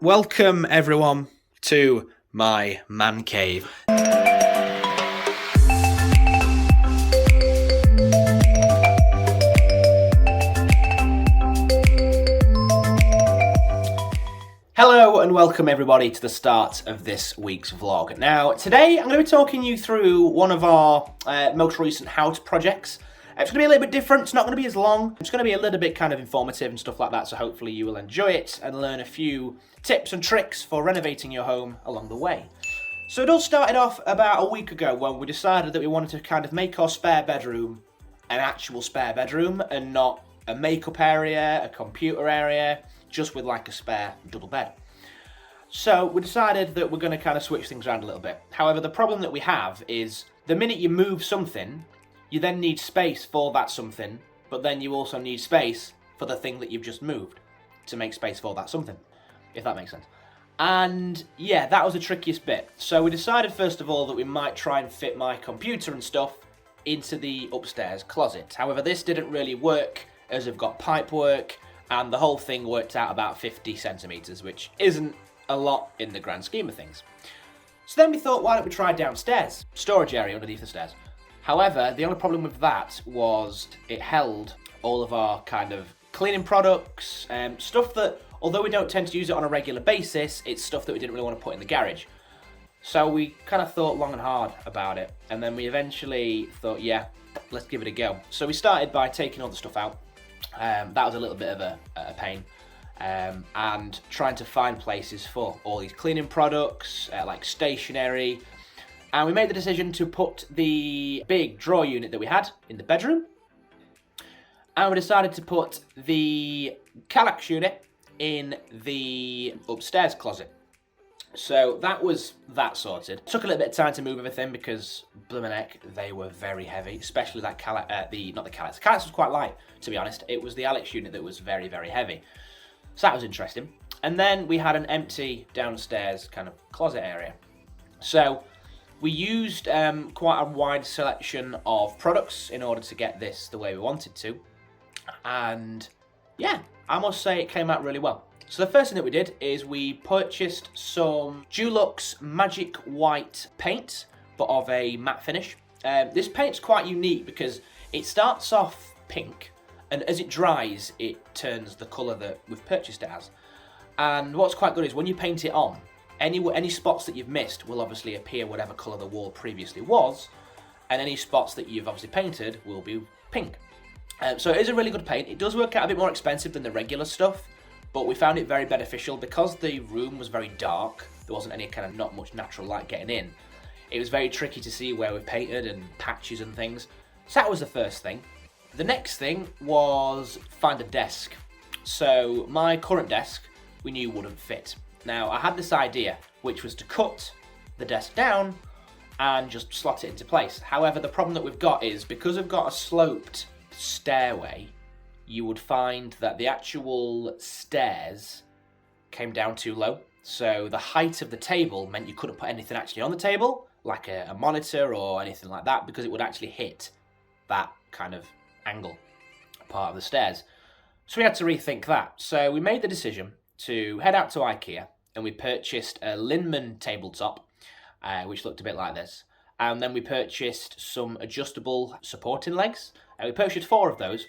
Welcome everyone to my man cave. Hello and welcome everybody to the start of this week's vlog. Now today I'm going to be talking you through one of our most recent house projects. It's going to be a little bit different, it's not going to be as long, it's going to be a little bit kind of informative and stuff like that, so hopefully you will enjoy it and learn a few tips and tricks for renovating your home along the way. So it all started off about a week ago when we decided that we wanted to kind of make our spare bedroom an actual spare bedroom and not a makeup area, a computer area, just with like a spare double bed. So we decided that we're going to kind of switch things around a little bit. However, the problem that we have is the minute you move something, you then need space for that something, but then you also need space for the thing that you've just moved to make space for that something, if that makes sense. And yeah, that was the trickiest bit. So we decided first of all that we might try and fit my computer and stuff into the upstairs closet. However, this didn't really work as we've got pipe work, and the whole thing worked out about 50 centimetres, which isn't a lot in the grand scheme of things. So then we thought, why don't we try downstairs? Storage area underneath the stairs. However, the only problem with that was it held all of our kind of cleaning products, stuff that, although we don't tend to use it on a regular basis, it's stuff that we didn't really want to put in the garage. So we kind of thought long and hard about it, and then we eventually thought, yeah, let's give it a go. So we started by taking all the stuff out. That was a little bit of a pain. And trying to find places for all these cleaning products, like stationery. And we made the decision to put the big drawer unit that we had in the bedroom. And we decided to put the Kallax unit in the upstairs closet. So that was that sorted. Took a little bit of time to move everything because, bloomin' heck, they were very heavy. Especially that not the Kallax. The Kallax was quite light, to be honest. It was the Alex unit that was very, very heavy. So that was interesting. And then we had an empty downstairs kind of closet area. So we used quite a wide selection of products in order to get this the way we wanted to. And yeah, I must say it came out really well. So the first thing that we did is we purchased some Dulux Magic White paint, but of a matte finish. This paint's quite unique because it starts off pink, and as it dries, it turns the colour that we've purchased it as. And what's quite good is when you paint it on, any spots that you've missed will obviously appear whatever colour the wall previously was, and any spots that you've obviously painted will be pink. So it is a really good paint. It does work out a bit more expensive than the regular stuff, but we found it very beneficial because the room was very dark. There wasn't any kind of not much natural light getting in. It was very tricky to see where we've painted and patches and things. So that was the first thing. The next thing was find a desk. So my current desk we knew wouldn't fit. Now I had this idea, which was to cut the desk down and just slot it into place. However, the problem that we've got is because we've got a sloped stairway, you would find that the actual stairs came down too low. So the height of the table meant you couldn't put anything actually on the table, like a monitor or anything like that, because it would actually hit that kind of angle part of the stairs. So we had to rethink that. So we made the decision to head out to IKEA and we purchased a Linman tabletop, which looked a bit like this. And then we purchased some adjustable supporting legs. We purchased 4 of those,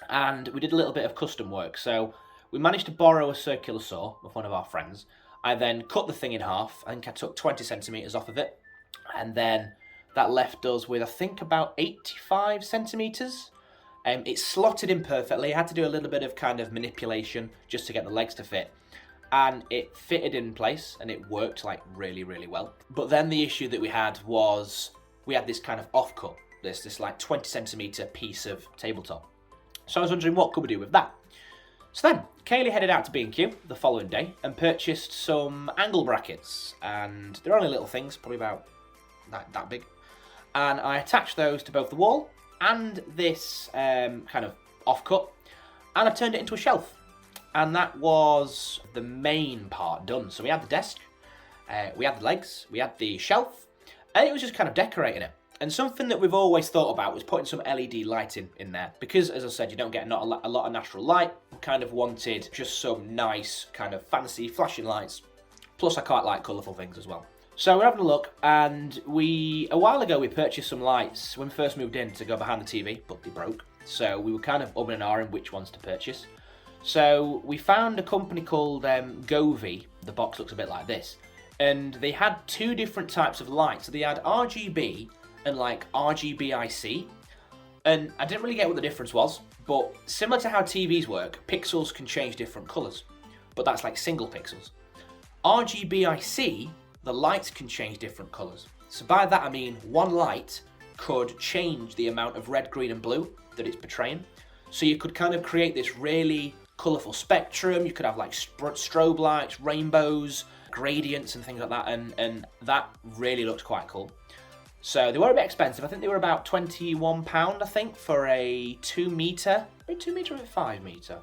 and we did a little bit of custom work. So we managed to borrow a circular saw of one of our friends. I then cut the thing in half. I think I took 20 centimetres off of it. And then that left us with, I think, about 85 centimetres. It slotted in perfectly. I had to do a little bit of kind of manipulation just to get the legs to fit. And it fitted in place and it worked like really, really well. But then the issue that we had was we had this kind of offcut, this like 20 centimetre piece of tabletop. So I was wondering what could we do with that? So then Kaylee headed out to B&Q the following day and purchased some angle brackets, and they're only little things, probably about that big. And I attached those to both the wall and this kind of offcut, and I turned it into a shelf. And that was the main part done. So we had the desk, we had the legs, we had the shelf, and it was just kind of decorating it. And something that we've always thought about was putting some LED lighting in there. Because, as I said, you don't get a lot of natural light. We kind of wanted just some nice, kind of fancy flashing lights. Plus, I quite like colourful things as well. So we're having a look, and a while ago we purchased some lights when we first moved in to go behind the TV, but they broke. So we were kind of umming and ahhing which ones to purchase. So we found a company called Govee. The box looks a bit like this. And they had two different types of lights. So they had RGB and like RGBIC. And I didn't really get what the difference was, but similar to how TVs work, pixels can change different colours. But that's like single pixels. RGBIC, the lights can change different colours. So by that I mean one light could change the amount of red, green and blue that it's portraying. So you could kind of create this really colourful spectrum. You could have like strobe lights, rainbows, gradients and things like that, and that really looked quite cool. So they were a bit expensive. I think they were about £21, I think, for a 2 metre. 2 metre or 5 metre?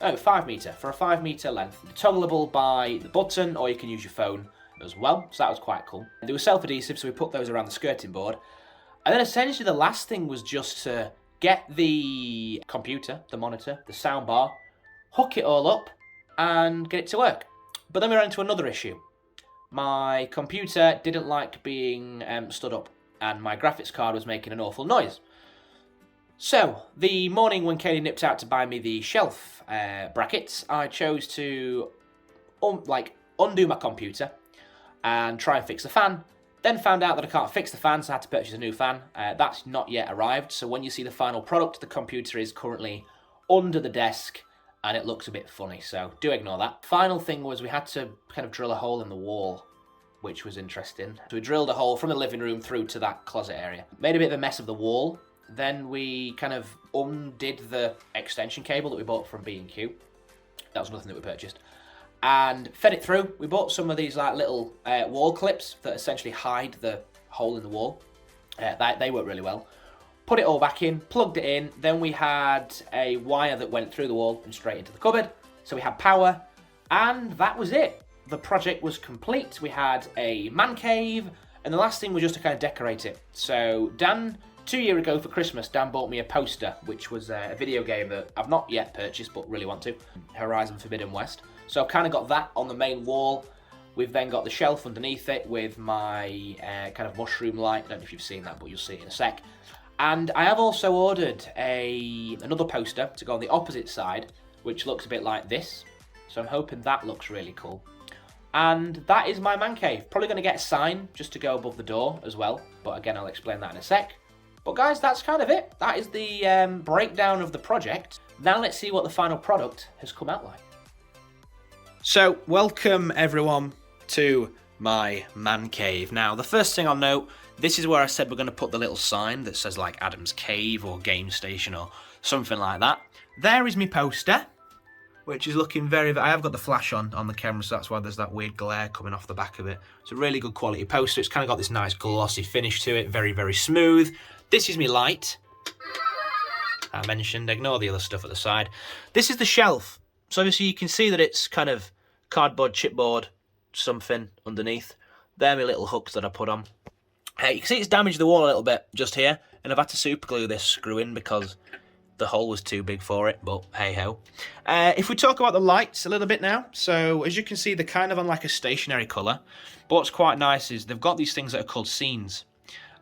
Oh, 5 metre, for a 5 metre length. Toggleable by the button, or you can use your phone as well, so that was quite cool. They were self-adhesive, so we put those around the skirting board. And then essentially the last thing was just to get the computer, the monitor, the soundbar, hook it all up and get it to work. But then we ran into another issue. My computer didn't like being stood up, and my graphics card was making an awful noise. So, the morning when Kaylee nipped out to buy me the shelf brackets, I chose to undo my computer and try and fix the fan. Then found out that I can't fix the fan, so I had to purchase a new fan. That's not yet arrived, so when you see the final product, the computer is currently under the desk and it looks a bit funny, so do ignore that. Final thing was we had to kind of drill a hole in the wall, which was interesting. So we drilled a hole from the living room through to that closet area. Made a bit of a mess of the wall. Then we kind of undid the extension cable that we bought from B&Q. That was nothing that we purchased. And fed it through. We bought some of these like little wall clips that essentially hide the hole in the wall. They work really well. Put it all back in, plugged it in. Then we had a wire that went through the wall and straight into the cupboard. So we had power, and that was it. The project was complete. We had a man cave, and the last thing was just to kind of decorate it. So Dan, 2 years ago for Christmas, Dan bought me a poster, which was a video game that I've not yet purchased, but really want to. Horizon Forbidden West. So I've kind of got that on the main wall. We've then got the shelf underneath it with my kind of mushroom light. I don't know if you've seen that, but you'll see it in a sec. And I have also ordered another poster to go on the opposite side, which looks a bit like this. So I'm hoping that looks really cool. And that is my man cave. Probably going to get a sign just to go above the door as well. But again, I'll explain that in a sec. But guys, that's kind of it. That is the breakdown of the project. Now let's see what the final product has come out like. So, welcome everyone to my man cave. Now, the first thing I'll note, this is where I said we're going to put the little sign that says like Adam's Cave or Game Station or something like that. There is my poster, which is looking very... I have got the flash on the camera, so that's why there's that weird glare coming off the back of it. It's a really good quality poster. It's kind of got this nice glossy finish to it, very, very smooth. This is my light. I mentioned, ignore the other stuff at the side. This is the shelf. So obviously you can see that it's kind of cardboard, chipboard, something underneath. They're my little hooks that I put on. You can see it's damaged the wall a little bit just here, and I've had to super glue this screw in because the hole was too big for it, but hey ho. If we talk about the lights a little bit now, so as you can see, they're kind of on like a stationary colour, but what's quite nice is they've got these things that are called scenes,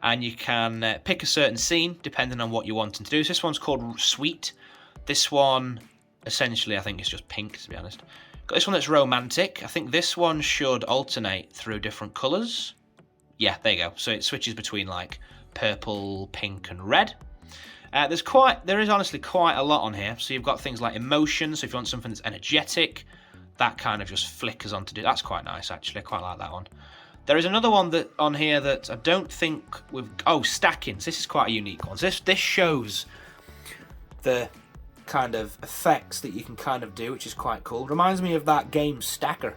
and you can pick a certain scene depending on what you're wanting to do. So this one's called Sweet. This one, essentially, I think it's just pink, to be honest. Got this one that's romantic. I think this one should alternate through different colours. Yeah, there you go. So it switches between like purple, pink and red. There is honestly quite a lot on here. So you've got things like emotion. So if you want something that's energetic, that kind of just flickers onto it. That's quite nice, actually. I quite like that one. There is another one that on here that I don't think we've... Oh, stacking. So this is quite a unique one. So this shows the kind of effects that you can kind of do, which is quite cool. Reminds me of that game Stacker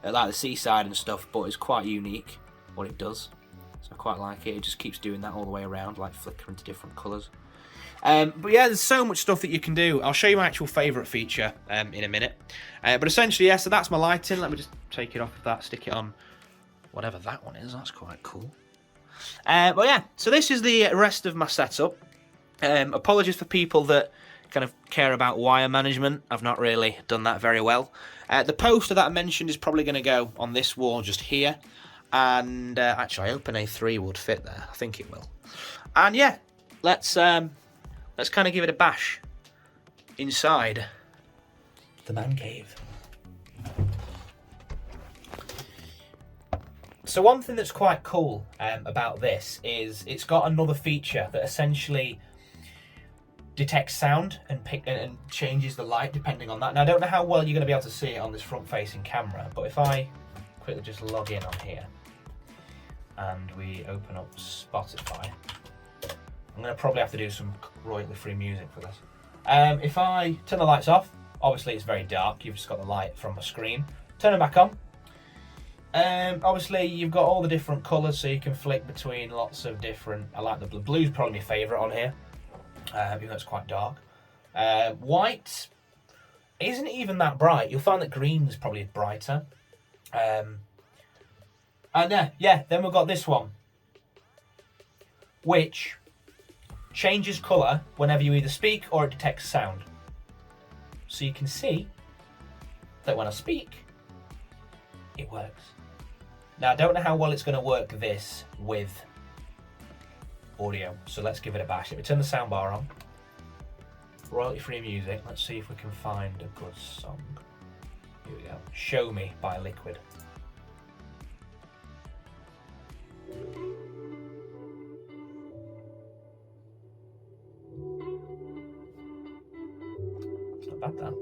at like the seaside and stuff, but it's quite unique what it does. So I quite like it. It just keeps doing that all the way around, like flickering to different colours. But yeah, there's so much stuff that you can do. I'll show you my actual favourite feature in a minute. But essentially, yeah, so that's my lighting. Let me just take it off of that, stick it on whatever that one is. That's quite cool. But yeah, so this is the rest of my setup. Apologies for people that kind of care about wire management. I've not really done that very well. The poster that I mentioned is probably going to go on this wall just here. And actually, I hope an A3 would fit there. I think it will. And yeah, let's kind of give it a bash inside the man cave. So one thing that's quite cool about this is it's got another feature that essentially detects sound and changes the light depending on that. Now I don't know how well you're going to be able to see it on this front-facing camera, but if I quickly just log in on here and we open up Spotify, I'm going to probably have to do some royalty-free music for this. If I turn the lights off, obviously it's very dark. You've just got the light from the screen. Turn them back on. Obviously you've got all the different colours, so you can flick between lots of different. I like the blue. Blue's probably my favourite on here, even though it's quite dark. White isn't even that bright. You'll find that green is probably brighter. And yeah, then we've got this one, which changes colour whenever you either speak or it detects sound. So you can see that when I speak, it works. Now I don't know how well it's going to work this with audio, so let's give it a bash. Let me turn the soundbar on. Royalty-free music. Let's see if we can find a good song. Here we go. Show Me by Liquid. It's not bad, that.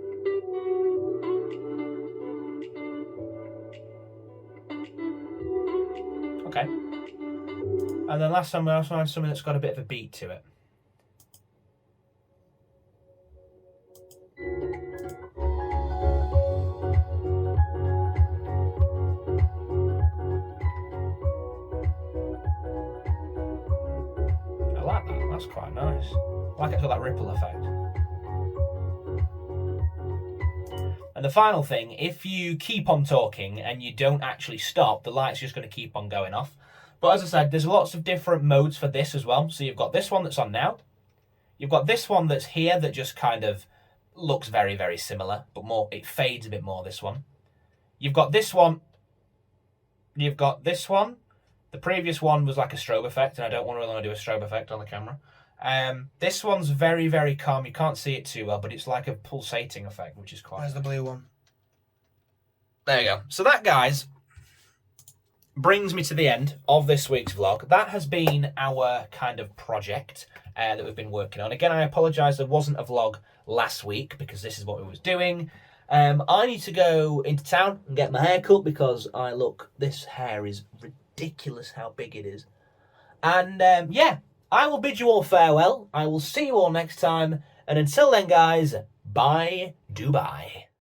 Okay. And then last time we also find something that's got a bit of a beat to it. I like that, that's quite nice. I like it's got that ripple effect. And the final thing, if you keep on talking and you don't actually stop, the light's just going to keep on going off. But as I said, there's lots of different modes for this as well. So you've got this one that's on now. You've got this one that's here that just kind of looks very, very similar, but more, it fades a bit more, this one. You've got this one. You've got this one. The previous one was like a strobe effect, and I don't really want to do a strobe effect on the camera. This one's very, very calm. You can't see it too well, but it's like a pulsating effect, which is quite... Where's the blue one? There you go. So that, guys, brings me to the end of this week's vlog. That has been our kind of project that we've been working on. Again, I apologise there wasn't a vlog last week because this is what we was doing. I need to go into town and get my hair cut because this hair is ridiculous how big it is. And yeah, I will bid you all farewell. I will see you all next time. And until then, guys, bye Dubai.